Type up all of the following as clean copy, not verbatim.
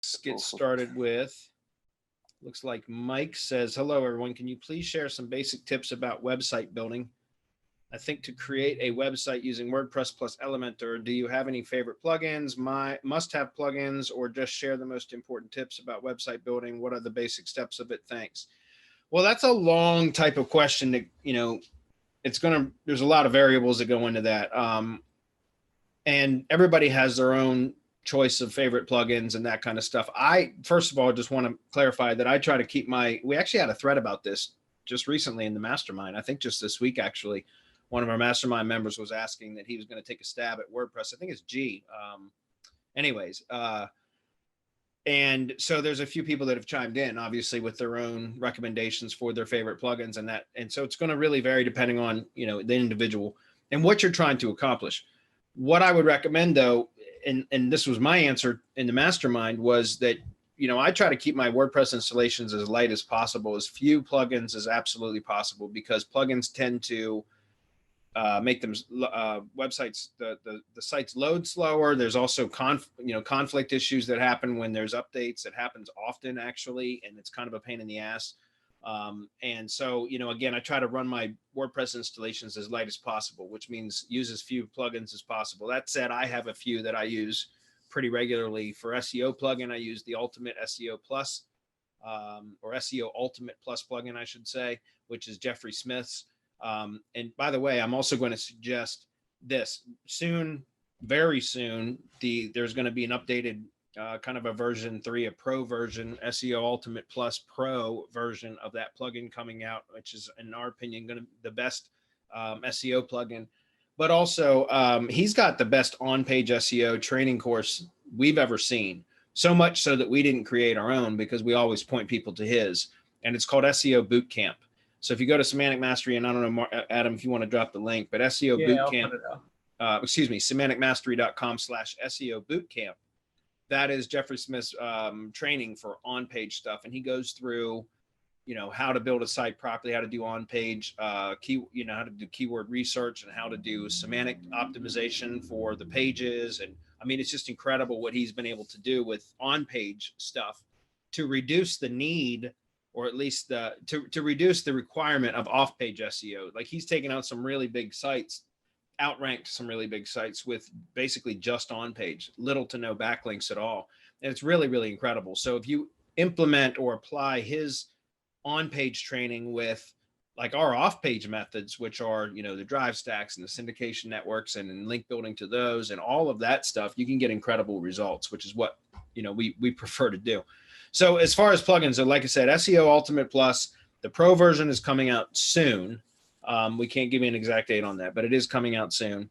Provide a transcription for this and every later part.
Let's get started with, looks like Mike says, hello everyone. Can you please share some basic tips about website building? I think to create a website using WordPress plus Elementor, do you have any favorite plugins, my must-have plugins, or just share the most important tips about website building? What are the basic steps of it? Thanks. Well, that's a long type of question that, there's a lot of variables that go into that. And everybody has their own choice of favorite plugins and that kind of stuff. I, first of all, just want to clarify that I try to keep we actually had a thread about this just recently in the mastermind. I think just this week, actually, one of our mastermind members was asking that he was going to take a stab at WordPress. I think it's G. And so there's a few people that have chimed in, obviously, with their own recommendations for their favorite plugins and so it's going to really vary depending on, the individual and what you're trying to accomplish. What I would recommend, though, and this was my answer in the mastermind, was that, I try to keep my WordPress installations as light as possible, as few plugins as absolutely possible, because plugins tend to make them websites, the sites load slower. There's also conflict issues that happen when there's updates. It happens often, actually, and it's kind of a pain in the ass. And so, again, I try to run my WordPress installations as light as possible, which means use as few plugins as possible. That said, I have a few that I use pretty regularly. For SEO plugin, I use the Ultimate SEO Plus, or SEO Ultimate Plus plugin, I should say, which is Jeffrey Smith's. And by the way, I'm also going to suggest this soon, very soon, there's going to be an updated kind of a version 3, a pro version, SEO Ultimate Plus Pro version of that plugin coming out, which is, in our opinion, going to be the best SEO plugin. But also, he's got the best on-page SEO training course we've ever seen. So much so that we didn't create our own because we always point people to his. And it's called SEO Bootcamp. So if you go to Semantic Mastery, and I don't know, Adam, if you want to drop the link, but SEO Bootcamp, semanticmastery.com/SEO Bootcamp. That is Jeffrey Smith's training for on-page stuff. And he goes through, how to build a site properly, how to do on-page, how to do keyword research, and how to do semantic optimization for the pages. And I mean, it's just incredible what he's been able to do with on-page stuff to reduce the need, or at least to reduce the requirement of off-page SEO. Like, he's taken out some really big sites, outranked some really big sites with basically just on page, little to no backlinks at all. And it's really, really incredible. So if you implement or apply his on-page training with like our off-page methods, which are, the drive stacks and the syndication networks and link building to those and all of that stuff, you can get incredible results, which is what, we prefer to do. So as far as plugins, like I said, SEO Ultimate Plus, the pro version is coming out soon. We can't give you an exact date on that, but it is coming out soon.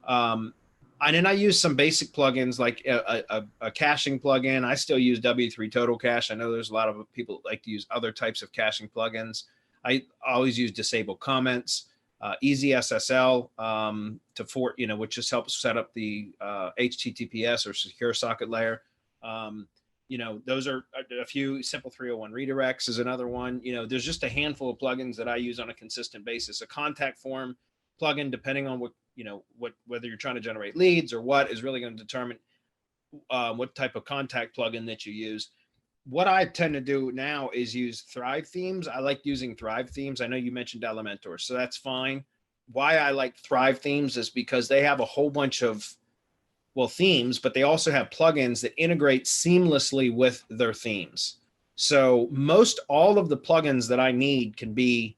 And then I use some basic plugins like a caching plugin. I still use W3 Total Cache. I know there's a lot of people that like to use other types of caching plugins. I always use Disable Comments, Easy SSL which just helps set up the HTTPS or secure socket layer. Those are a few. Simple 301 redirects is another one. There's just a handful of plugins that I use on a consistent basis. A contact form plugin, depending on whether you're trying to generate leads or what, is really going to determine what type of contact plugin that you use. What I tend to do now is use Thrive themes. I like using Thrive themes. I know you mentioned Elementor, so that's fine. Why I like Thrive themes is because they have a whole bunch of themes, but they also have plugins that integrate seamlessly with their themes. So most all of the plugins that I need can be,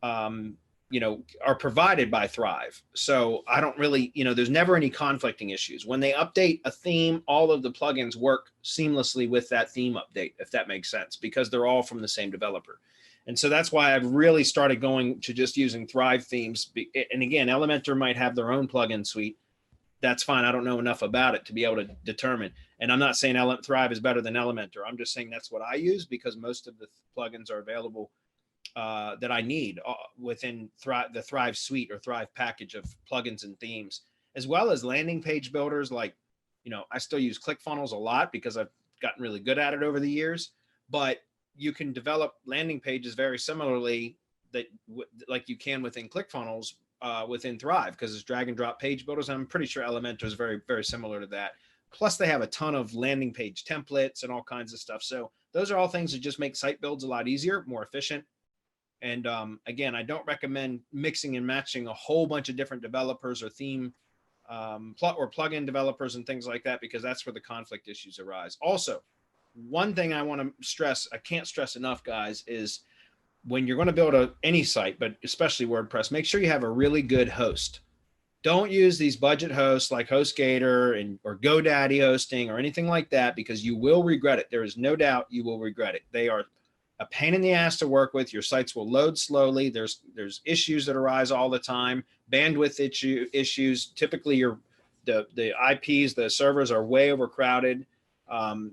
are provided by Thrive. So I don't really, there's never any conflicting issues. When they update a theme, all of the plugins work seamlessly with that theme update, if that makes sense, because they're all from the same developer. And so that's why I've really started going to just using Thrive themes. And again, Elementor might have their own plugin suite. That's fine. I don't know enough about it to be able to determine. And I'm not saying Thrive is better than Elementor. I'm just saying that's what I use because most of the plugins are available that I need within the Thrive suite or Thrive package of plugins and themes, as well as landing page builders. Like, I still use ClickFunnels a lot because I've gotten really good at it over the years, but you can develop landing pages very similarly like you can within ClickFunnels within Thrive, because it's drag and drop page builders. And I'm pretty sure Elementor is very, very similar to that. Plus they have a ton of landing page templates and all kinds of stuff. So those are all things that just make site builds a lot easier, more efficient. And again, I don't recommend mixing and matching a whole bunch of different developers or theme or plugin developers and things like that, because that's where the conflict issues arise. Also, one thing I want to stress, I can't stress enough, guys, is when you're going to build any site, but especially WordPress, make sure you have a really good host. Don't use these budget hosts like HostGator or GoDaddy hosting or anything like that, because you will regret it. There is no doubt you will regret it. They are a pain in the ass to work with. Your sites will load slowly. There's issues that arise all the time. Bandwidth issues. Typically, the IPs, the servers are way overcrowded.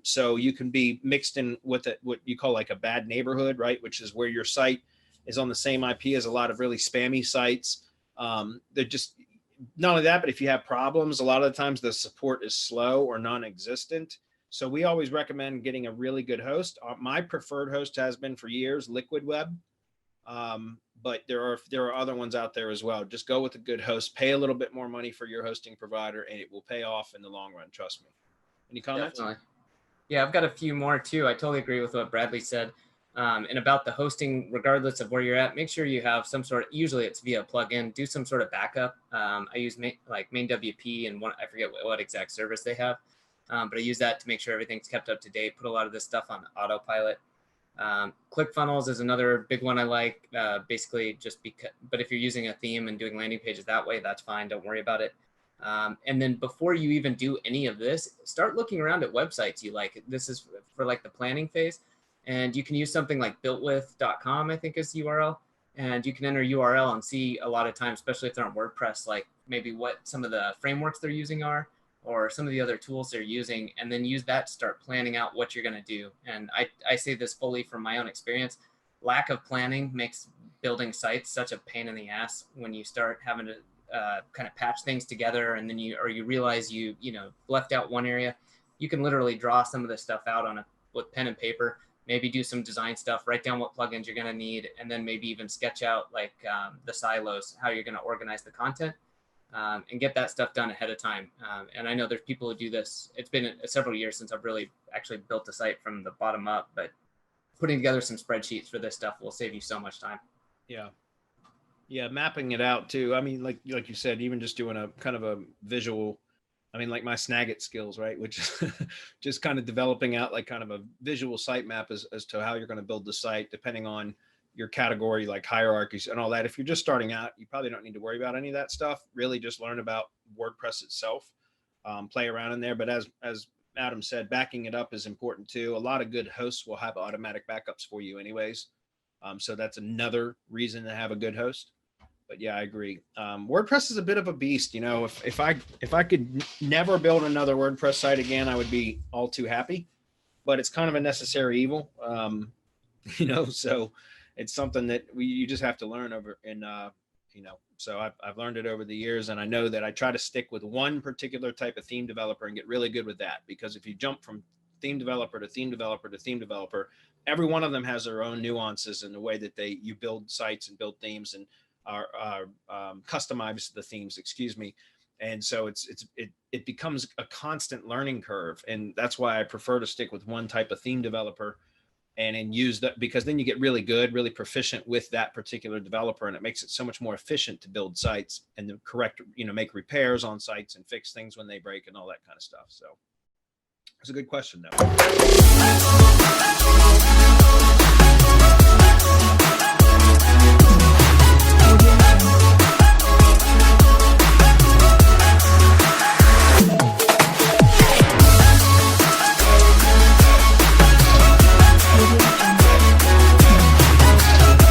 So you can be mixed in with what you call like a bad neighborhood, right? Which is where your site is on the same IP as a lot of really spammy sites. They're just not only that, but if you have problems, a lot of the times the support is slow or non-existent. So we always recommend getting a really good host. My preferred host has been for years, Liquid Web. But there are other ones out there as well. Just go with a good host, pay a little bit more money for your hosting provider, and it will pay off in the long run. Trust me. Any comments? Definitely. Yeah, I've got a few more too. I totally agree with what Bradley said. And about the hosting, regardless of where you're at, make sure you have some sort of, usually it's via plugin, do some sort of backup. I use like MainWP and I forget what exact service they have. But I use that to make sure everything's kept up to date, put a lot of this stuff on autopilot. ClickFunnels is another big one I like, basically just because, but if you're using a theme and doing landing pages that way, that's fine. Don't worry about it. And then before you even do any of this, start looking around at websites you like. This is for like the planning phase. And you can use something like builtwith.com, I think is the URL. And you can enter URL and see a lot of times, especially if they're on WordPress, like maybe what some of the frameworks they're using are, or some of the other tools they're using, and then use that to start planning out what you're going to do. And I say this fully from my own experience. Lack of planning makes building sites such a pain in the ass when you start having to kind of patch things together, and then you realize you left out one area. You can literally draw some of this stuff out with pen and paper, maybe do some design stuff, write down what plugins you're going to need, and then maybe even sketch out like the silos, how you're going to organize the content. And get that stuff done ahead of time. And I know there's people who do this. It's been several years since I've really actually built a site from the bottom up, but putting together some spreadsheets for this stuff will save you so much time. Yeah. Yeah. Mapping it out too. I mean, like you said, even just doing a kind of a visual, I mean, like my Snagit skills, right? Which is just kind of developing out like kind of a visual site map as to how you're going to build the site, depending on your category, like hierarchies and all that. If you're just starting out, you probably don't need to worry about any of that stuff. Really just learn about WordPress itself, play around in there. But as Adam said, backing it up is important too. A lot of good hosts will have automatic backups for you anyways. So that's another reason to have a good host. But yeah, I agree. WordPress is a bit of a beast. If I could never build another WordPress site again, I would be all too happy, but it's kind of a necessary evil. So it's something that you just have to learn over. And, so I've learned it over the years, and I know that I try to stick with one particular type of theme developer and get really good with that, because if you jump from theme developer to theme developer to theme developer, every one of them has their own nuances in the way that you build sites and build themes and customize the themes, And so it becomes a constant learning curve. And that's why I prefer to stick with one type of theme developer and use that, because then you get really good, really proficient with that particular developer. And it makes it so much more efficient to build sites and to make repairs on sites and fix things when they break and all that kind of stuff. So it's a good question though.